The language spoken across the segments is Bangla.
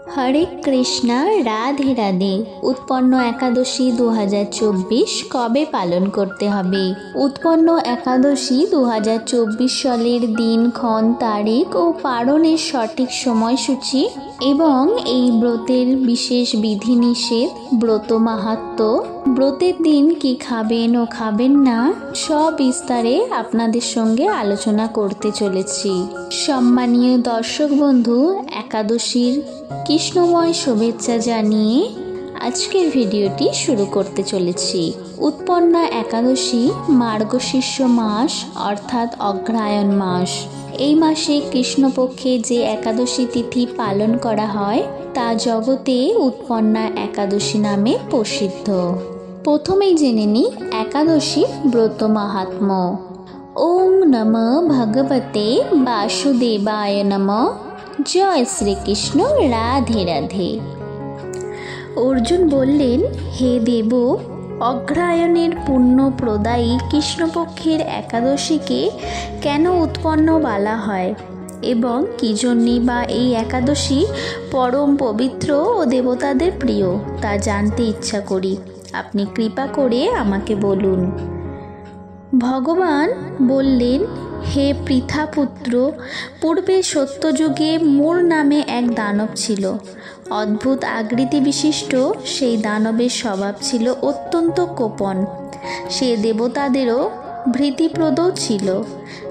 হরে কৃষ্ণা, রাধে রাধে। উৎপন্ন একাদশী 2024 কবে পালন করতে হবে? উৎপন্ন একাদশী 2024 সালের দিনক্ষণ, তারিখ ও পালনের সঠিক সময়সূচি এবং এই ব্রতের বিশেষ বিধিনিষেধ, ব্রত মাহাত্ম্য, ব্রতের দিন কি খাবেন ও খাবেন না, সব বিস্তারে আপনাদের সঙ্গে আলোচনা করতে চলেছি। সম্মানীয় দর্শক বন্ধু, একাদশীর কৃষ্ণময় শুভেচ্ছা জানিয়ে আজকের ভিডিওটি শুরু করতে চলেছি। উৎপন্না একাদশী মার্গশীর্ষ মাস অর্থাৎ অগ্রহায়ণ মাস। এই মাসে কৃষ্ণপক্ষে যে একাদশী তিথি পালন করা হয় তা জগতে উৎপন্না একাদশী নামে প্রসিদ্ধ। প্রথমেই জেনে নিই একাদশী ব্রত মাহাত্ম্য। ওং নমঃ ভগবতে বাসুদেবায় নমঃ। জয় শ্রীকৃষ্ণ, রাধে রাধে। অর্জুন বললেন, হে দেব, অগ্রহায়ণের পুণ্য প্রদায়ী কৃষ্ণপক্ষের একাদশীকে কেন উৎপন্ন বলা হয় এবং কী জন্যে বা এই একাদশী পরম পবিত্র ও দেবতাদের প্রিয় তা জানতে ইচ্ছা করি। আপনি কৃপা করে আমাকে বলুন। ভগবান বললেন, হে পৃথাপুত্র, পূর্বে সত্যযুগে মূর নামে এক দানব ছিল। অদ্ভুত আকৃতি বিশিষ্ট সেই দানবের স্বভাব ছিল অত্যন্ত কোপন। সে দেবতাদেরও ভীতিপ্রদ ছিল।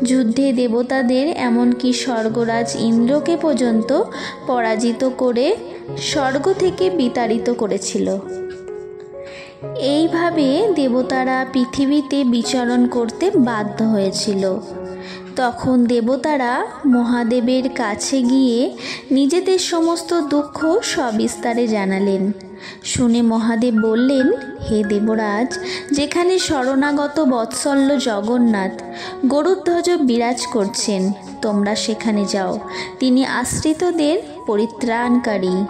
যুদ্ধে দেবতাদের এমনকি স্বর্গরাজ ইন্দ্রকে পর্যন্ত পরাজিত করে স্বর্গ থেকে বিতাড়িত করেছিল। এইভাবে দেবতারা পৃথিবীতে বিচরণ করতে বাধ্য হয়েছিল। তখন দেবতারা মহাদেবের কাছে গিয়ে নিজেদের সমস্ত দুঃখ সবিস্তারে জানালেন। শুনে মহাদেব বললেন, হে দেবরাজ, যেখানে শরণাগত বৎসল্য জগন্নাথ গরুধ্বজ বিরাজ করছেন, তোমরা সেখানে যাও। তিনি আশ্রিতদের পরিত্রাণকারী,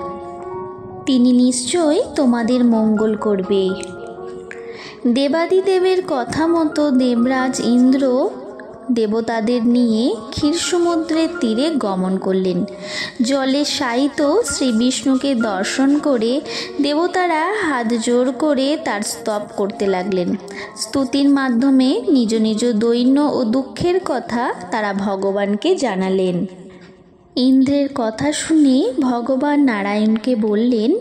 তিনি নিশ্চয়ই তোমাদের মঙ্গল করবে। দেবাদিদেবের কথা মতো দেবরাজ ইন্দ্র দেবতাদের নিয়ে ক্ষীরসমুদ্রের তীরে গমন করলেন। জলে শায়িত শ্রী বিষ্ণুকে দর্শন করে দেবতারা হাত জোর করে তার স্তব করতে লাগলেন। স্তুতির মাধ্যমে নিজ নিজ দৈন্য ও দুঃখের কথা তারা ভগবানকে জানালেন। ইন্দ্রের কথা শুনে ভগবান নারায়ণকে বললেন,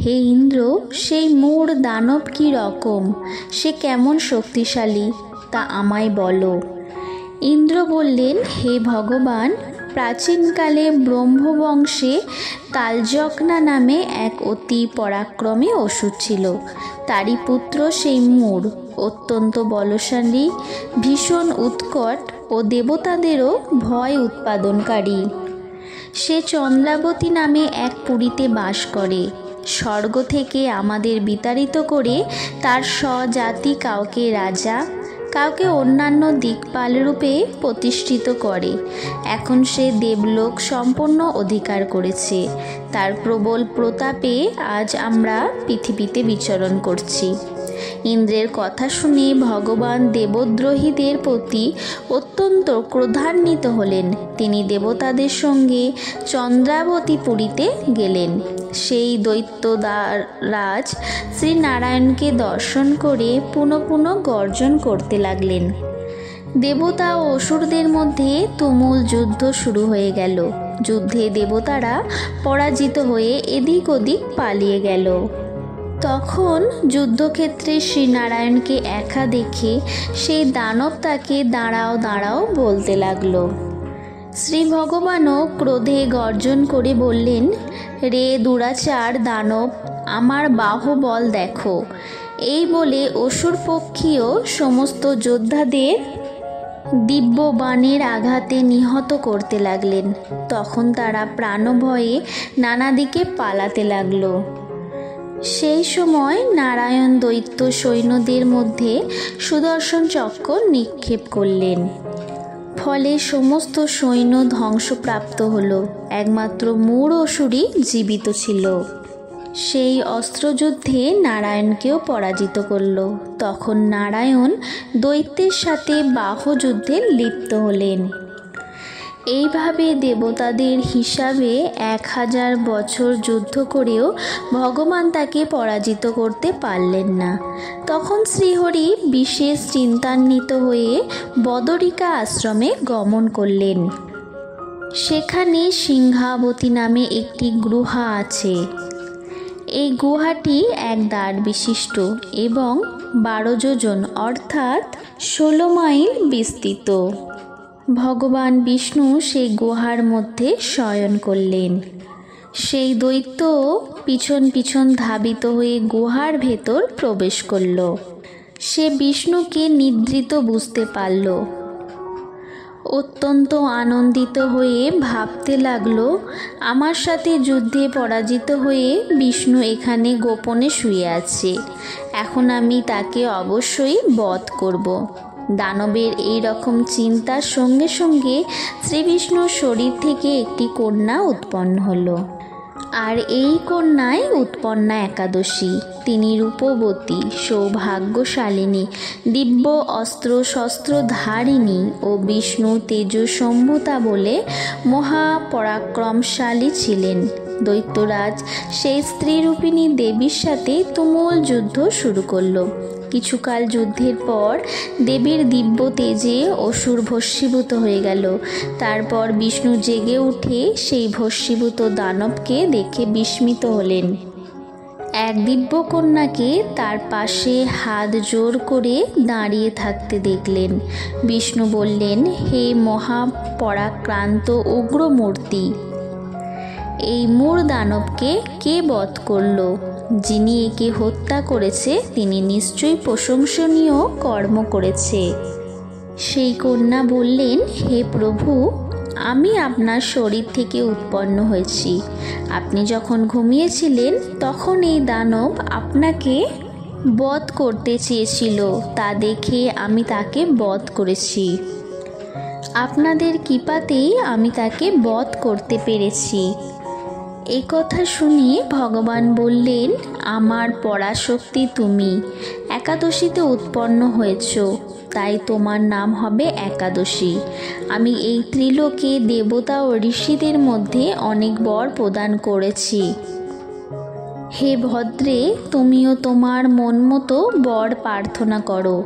হে ইন্দ্র, সেই মূঢ় দানব কী রকম, সে কেমন শক্তিশালী তা আমায় বলো। ইন্দ্র বললেন, হে ভগবান, প্রাচীনকালে ব্রহ্মবংশে তালযজ্ঞা নামে এক অতি পরাক্রমী অসুর ছিল। তারই পুত্র সেই মূঢ়, অত্যন্ত বলশালী, ভীষণ উৎকট ও দেবতাদেরও ভয় উৎপাদনকারী। সে চন্দ্রাবতী নামে এক পুরীতে বাস করে। স্বর্গ থেকে আমাদের বিতাড়িত করে তার স্বজাতি কাউকে রাজা, কাউকে অন্যান্য দিকপাল রূপে প্রতিষ্ঠিত করে। এখন সে দেবলোক সম্পন্ন অধিকার করেছে। তার প্রবল প্রতাপে আজ আমরা পৃথিবীতে বিচরণ করছি। ইন্দ্রের কথা শুনে ভগবান দেবদ্রোহীদের প্রতি অত্যন্ত ক্রোধান্বিত হলেন। তিনি দেবতাদের সঙ্গে চন্দ্রাবতী পুরীতে গেলেন। সেই দৈত্যরাজ শ্রীনারায়ণকে দর্শন করে পুনঃ পুনঃ গর্জন করতে লাগলেন। দেবতা ও অসুরদের মধ্যে তুমুল যুদ্ধ শুরু হয়ে গেল। যুদ্ধে দেবতারা পরাজিত হয়ে এদিক ওদিক পালিয়ে গেল। তখন যুদ্ধক্ষেত্রে শ্রীনারায়ণকে একা দেখে সেই দানব তাকে দাঁড়াও দাঁড়াও বলতে লাগলো। শ্রী ভগবানও ক্রোধে গর্জন করে বললেন, রে দুরাচার দানব, আমার বাহুবল দেখো। এই বলে অসুরপক্ষীয় সমস্ত যোদ্ধাদের দিব্য বাণের আঘাতে নিহত করতে লাগলেন। তখন তারা প্রাণভয়ে নানা দিকে পালাতে লাগলো। সেই সময় নারায়ণ দৈত্য সৈন্যদের মধ্যে সুদর্শন চক্র নিক্ষেপ করলেন। ফলে সমস্ত সৈন্য ধ্বংসপ্রাপ্ত হলো। একমাত্র মূঢ় অসুরই জীবিত ছিল। সেই অস্ত্রযুদ্ধে নারায়ণকেও পরাজিত করল। তখন নারায়ণ দৈত্যের সাথে বাহুযুদ্ধে লিপ্ত হলেন। এইভাবে দেবতাদের হিসাবে 1000 বছর যুদ্ধ করেও ভগবান তাকে পরাজিত করতে পারলেন না। তখন শ্রীহরি বিশেষ চিন্তান্বিত হয়ে বদরিকা আশ্রমে গমন করলেন। সেখানে সিংহাবতী নামে একটি গুহা আছে। এই গুহাটি এক দ্বার বিশিষ্ট এবং 12 যোজন অর্থাৎ 16 মাইল বিস্তৃত। ভগবান বিষ্ণু সেই গুহার মধ্যে শয়ন করলেন। সেই দৈত্য পিছন পিছন ধাবিত হয়ে গুহার ভেতর প্রবেশ করল। সে বিষ্ণুকে নিদ্রিত বুঝতে পারল। অত্যন্ত আনন্দিত হয়ে ভাবতে লাগলো, আমার সাথে যুদ্ধে পরাজিত হয়ে বিষ্ণু এখানে গোপনে শুয়ে আছে। এখন আমি তাকে অবশ্যই বধ করব। দানবের এই রকম চিন্তার সঙ্গে সঙ্গে শ্রীবিষ্ণুর শরীর থেকে একটি কন্যা উৎপন্ন হলো। আর এই কন্যাই উৎপন্না একাদশী। তিনি রূপবতী, সৌভাগ্যশালিনী, দিব্য অস্ত্র শস্ত্রধারিণী ও বিষ্ণু তেজসম্ভূতা বলে মহাপরাক্রমশালী ছিলেন। দৈত্যরাজ সেই স্ত্রীরূপিণী দেবীর সাথে তুমুল যুদ্ধ শুরু করল। কিছুকাল যুদ্ধের পর দেবীর দিব্য তেজে অসুর ভস্মীভূত হয়ে গেল। তারপর বিষ্ণু জেগে উঠে সেই ভস্মীভূত দানবকে দেখে বিস্মিত হলেন। এক দিব্য কন্যাকে তার পাশে হাত জোর করে দাঁড়িয়ে থাকতে দেখলেন। বিষ্ণু বললেন, হে মহাপরাক্রান্ত উগ্রমূর্তি, এই মূঢ় দানবকে কে বধ করল? যিনি একে হত্যা করেছে তিনি নিশ্চয়ই প্রশংসনীয় কর্ম করেছে। সেই কন্যা বললেন, হে প্রভু, আমি আপনার শরীর থেকে উৎপন্ন হয়েছি। আপনি যখন ঘুমিয়েছিলেন তখন এই দানব আপনাকে বধ করতে চেয়েছিল। তা দেখে আমি তাকে বধ করেছি। আপনাদের কৃপাতেই আমি তাকে বধ করতে পেরেছি। এই কথা শুনে ভগবান বললেন, আমার পরাশক্তি তুমি একাদশীতে উৎপন্ন হয়েছ, তাই তোমার নাম হবে একাদশী। আমি এই ত্রিলোকে দেবতা ও ঋষিদের মধ্যে অনেক বর প্রদান করেছি। হে ভদ্রে, তুমিও তোমার মন মতো বর প্রার্থনা করো,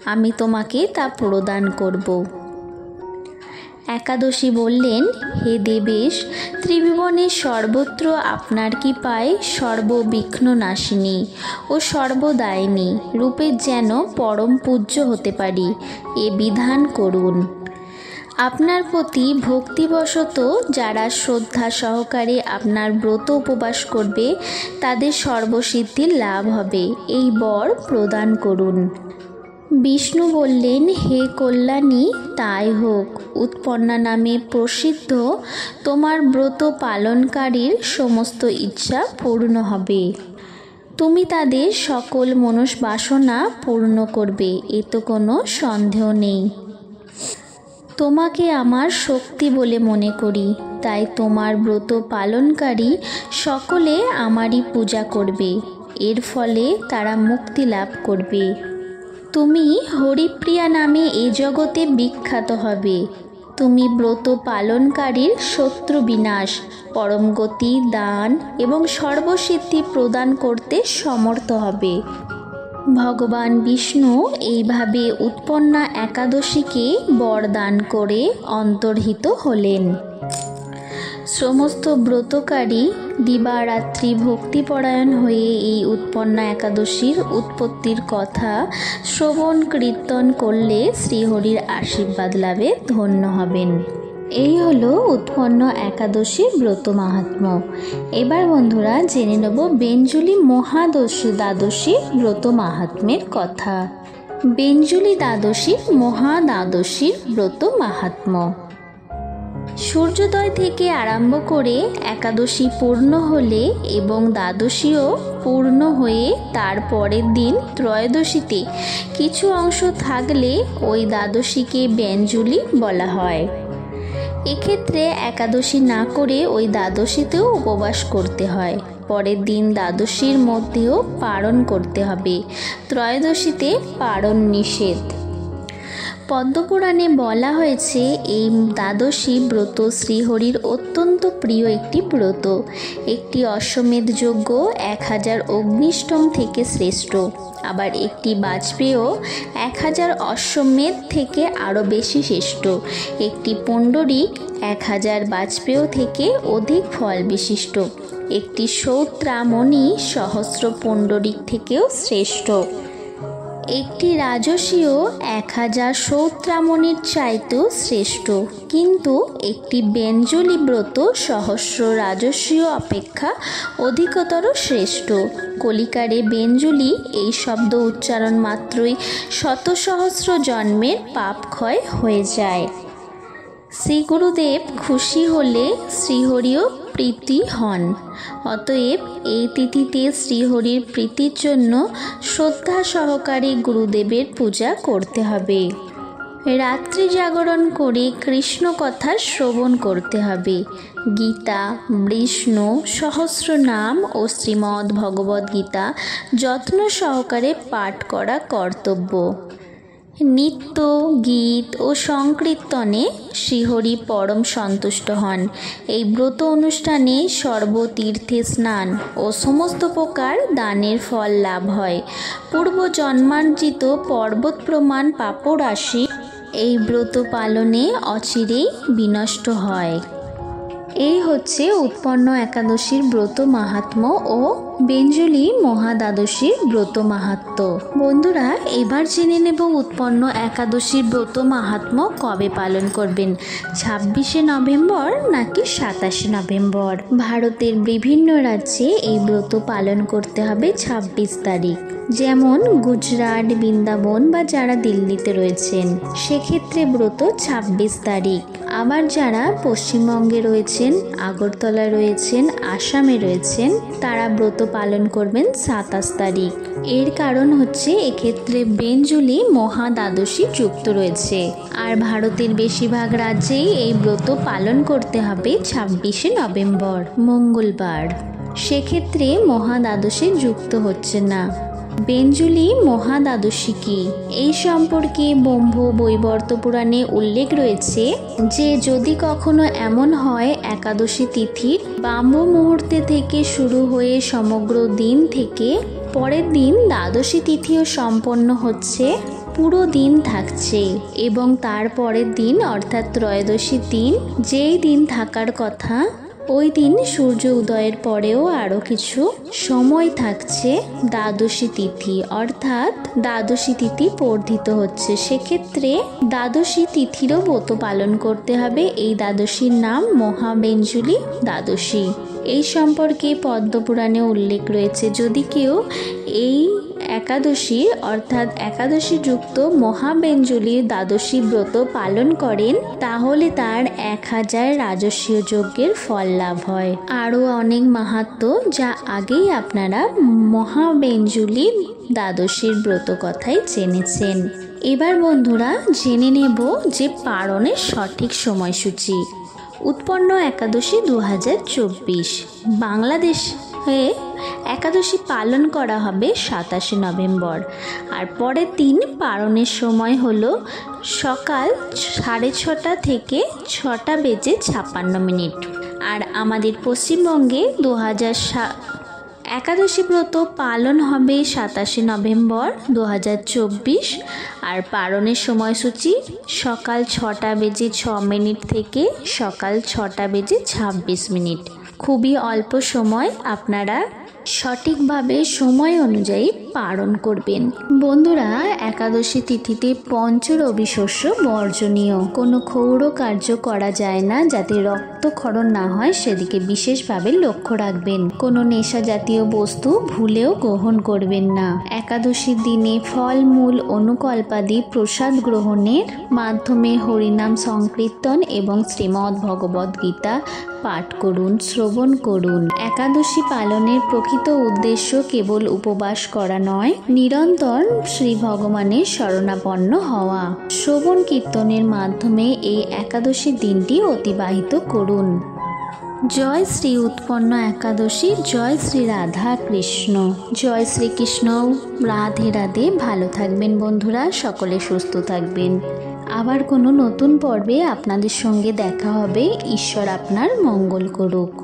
আমি তোমাকে তা প্রদান করব। একাদশী বললেন, হে দেবেশ, ত্রিভুবনের সর্বত্র আপনার কৃপায় সর্ববিঘ্ন নাশিনী ও সর্বদায়িনী রূপে যেন পরম পূজ্য হতে পারি, এ বিধান করুন। আপনার প্রতি ভক্তিবশত যারা শ্রদ্ধা সহকারে আপনার ব্রত উপবাস করবে তাদের সর্বসিদ্ধির লাভ হবে, এই বর প্রদান করুন। বিষ্ণু বললেন, হে কল্যাণী, তাই হোক। উৎপন্না নামে প্রসিদ্ধ তোমার ব্রত পালনকারীর সমস্ত ইচ্ছা পূর্ণ হবে। তুমি তাদের সকল মনস্বাসনা পূর্ণ করবে, এ তো কোনো সন্দেহ নেই। তোমাকে আমার শক্তি বলে মনে করি, তাই তোমার ব্রত পালনকারী সকলে আমারই পূজা করবে। এর ফলে তারা মুক্তি লাভ করবে। তুমি হরিপ্রিয়া নামে এ জগতে বিখ্যাত হবে। তুমি ব্রত পালনকারীর শত্রু বিনাশ, পরম গতি, দান এবং সর্বসিদ্ধি প্রদান করতে সমর্থ হবে। ভগবান বিষ্ণু এইভাবে উৎপন্না একাদশীকে বরদান করে অন্তর্হিত হলেন। সমস্ত ব্রতকারী দিবারাত্রি ভক্তিপরায়ণ হয়ে এই উৎপন্না একাদশীর উৎপত্তির কথা শ্রবণ কীর্তন করলে শ্রীহরির আশীর্বাদ লাভে ধন্য হবেন। এই হলো উৎপন্ন একাদশীর ব্রত মাহাত্ম্য। এবার বন্ধুরা জেনে নেব বেঞ্জুলি দ্বাদশী ব্রত মাহাত্ম্যের কথা। বেঞ্জুলি মহাদ্বাদশীর ব্রত মাহাত্ম্য। সূর্যোদয় থেকে আরম্ভ করে একাদশী পূর্ণ হলে এবং দ্বাদশীও পূর্ণ হয়ে তার পরের দিন ত্রয়োদশীতে কিছু অংশ থাকলে ওই দ্বাদশীকে বেঞ্জুলি বলা হয়। এক্ষেত্রে একাদশী না করে ওই দ্বাদশীতেও উপবাস করতে হয়। পরের দিন দ্বাদশীর মধ্যেও পারণ করতে হবে। ত্রয়োদশীতে পারণ নিষেধ। পদ্মপুরাণে বলা হয়েছে এই দ্বাদশী ব্রত শ্রীহরির অত্যন্ত প্রিয় একটি ব্রত। একটি অশ্বমেধ যজ্ঞ 1000 অগ্নিষ্টম থেকে শ্রেষ্ঠ, আবার একটি বাজপেয় 1000 অশ্বমেধ থেকে আরও বেশি শ্রেষ্ঠ, একটি পুণ্ডরিক 1000 বাজপেয় থেকে অধিক ফল বিশিষ্ট, একটি সৌত্রামণি সহস্র পুণ্ডরিক থেকেও শ্রেষ্ঠ, একটি রাজসীয় 1000 সৌত্রামণির চাইতেও শ্রেষ্ঠ, কিন্তু একটি বেঞ্জলি ব্রত সহস্র রাজসীয় অপেক্ষা অধিকতর শ্রেষ্ঠ। কলিকারে বেঞ্জলি এই শব্দ উচ্চারণ মাত্রই শত সহস্র জন্মের পাপ ক্ষয় হয়ে যায়। শ্রী গুরুদেব খুশি হলে শ্রীহরিও প্রীতি হন। অতএব এই তিথিতে শ্রীহরির প্রীতির জন্য শ্রদ্ধা সহকারে গুরুদেবের পূজা করতে হবে। রাত্রি জাগরণ করে কৃষ্ণ কথা শ্রবণ করতে হবে। গীতা, বিষ্ণু সহস্রনাম ও শ্রীমদ্ ভগবদ্ গীতা যত্ন সহকারে পাঠ করা কর্তব্য। নৃত্য, গীত ও সংকীর্তনে শ্রীহরি পরম সন্তুষ্ট হন। এই ব্রত অনুষ্ঠানে সর্বতীর্থে স্নান ও সমস্ত প্রকার দানের ফল লাভ হয়। পূর্ব জন্মার্জিত পর্বত প্রমাণ পাপরাশি এই ব্রত পালনে অচিরেই বিনষ্ট হয়। এই হচ্ছে উৎপন্ন একাদশীর ব্রত মাহাত্ম্য ও বেঞ্জলি মহাদ্বাদশীর ব্রত মাহাত্ম্য। বন্ধুরা, এবার জেনে নেব উৎপন্ন একাদশীর ব্রত মাহাত্ম্য কবে পালন করবেন, 26শে নভেম্বর নাকি 27শে নভেম্বর। ভারতের বিভিন্ন রাজ্যে এই ব্রত পালন করতে হবে 26 তারিখ। যেমন গুজরাট, বৃন্দাবন বা যারা দিল্লিতে রয়েছেন সেক্ষেত্রে ব্রত 26 তারিখ। আবার যারা পশ্চিমবঙ্গে রয়েছেন, আগরতলা রয়েছেন, আসামে রয়েছেন তারা ব্রত পালন করবেন 27 তারিখ। এর কারণ হচ্ছে এক্ষেত্রে বেঞ্জলি মহাদ্বাদশী যুক্ত রয়েছে। আর ভারতের বেশিরভাগ রাজ্যেই এই ব্রত পালন করতে হবে 26শে নভেম্বর মঙ্গলবার। সেক্ষেত্রে মহাদ্বাদশী যুক্ত হচ্ছে না। বেঞ্জলি মহাদ্বাদশী কি, এই সম্পর্কে ব্রহ্ম বৈবর্ত পুরাণে উল্লেখ রয়েছে যে যদি কখনো এমন হয় একাদশী তিথির ব্রাহ্ম মুহূর্তে থেকে শুরু হয়ে সমগ্র দিন থেকে পরের দিন দ্বাদশী তিথিও সম্পন্ন হচ্ছে, পুরো দিন থাকছে এবং তার পরের দিন অর্থাৎ ত্রয়োদশী দিন যেই দিন থাকার কথা ওই দিন সূর্য উদয়ের পরেও আরও কিছু সময় থাকছে দ্বাদশী তিথি, অর্থাৎ দ্বাদশী তিথি বর্ধিত হচ্ছে, সেক্ষেত্রে দ্বাদশী তিথিরও ব্রত পালন করতে হবে। এই দ্বাদশীর নাম মহাবেঞ্জলি দ্বাদশী। এই সম্পর্কে পদ্মপুরাণে উল্লেখ রয়েছে যদি কেউ এই একাদশী অর্থাৎ একাদশী যুক্ত মহাবেঞ্জলি দ্বাদশী ব্রত পালন করেন তাহলে তার 1000 রাজস্বীয় যজ্ঞের ফল লাভ হয়। আরও অনেক মাহাত্ম্য যা আগেই আপনারা মহাবেঞ্জলি দ্বাদশীর ব্রত কথাই জেনেছেন। এবার বন্ধুরা জেনে নেব যে পালনের সঠিক সময়সূচি। উৎপন্ন একাদশী 2024 বাংলাদেশে একাদশী পালন করা হবে 27শে নভেম্বর। আর পরের দিন পালনের সময় হলো সকাল 6:30 থেকে 6:56। আর আমাদের পশ্চিমবঙ্গে একাদশী ব্রত পালন হবে 27শে নভেম্বর 2024। আর পালনের সময়সূচি সকাল 6:06 থেকে সকাল 6:26। খুবই অল্প সময়, আপনারা সঠিকভাবে সময় অনুযায়ী পালন করবেন। বন্ধুরা, একাদশী তিথিতে পঞ্চরবি শস্য বর্জনীয়, কোনো ক্ষৌর কার্য করা যায় না যাতে রক্তক্ষরণ না হয় সেদিকে বিশেষভাবে লক্ষ্য রাখবেন। কোনো নেশা জাতীয় বস্তু ভুলেও গ্রহণ করবেন না। একাদশীর দিনে ফলমূল অনুকল্পাদি প্রসাদ গ্রহণের মাধ্যমে হরিনাম সংকীর্তন এবং শ্রীমদ্ ভগবদ্ গীতা পাঠ করুন, শ্রবণ করুন। একাদশী পালনের প্রকৃত উদ্দেশ্য কেবল উপবাস করা নয়, নিরন্তর শ্রী ভগবানের শরণাপন্ন হওয়া। শ্রবণ কীর্তনের মাধ্যমে এই একাদশী দিনটি অতিবাহিত করুন। জয় শ্রী উৎপন্ন একাদশী, জয় শ্রী রাধা কৃষ্ণ, জয় শ্রীকৃষ্ণ। রাধে রাধে। ভালো থাকবেন বন্ধুরা, সকলে সুস্থ থাকবেন। আবার কোনো নতুন পর্বে আপনাদের সঙ্গে দেখা হবে। ঈশ্বর আপনার মঙ্গল করুক।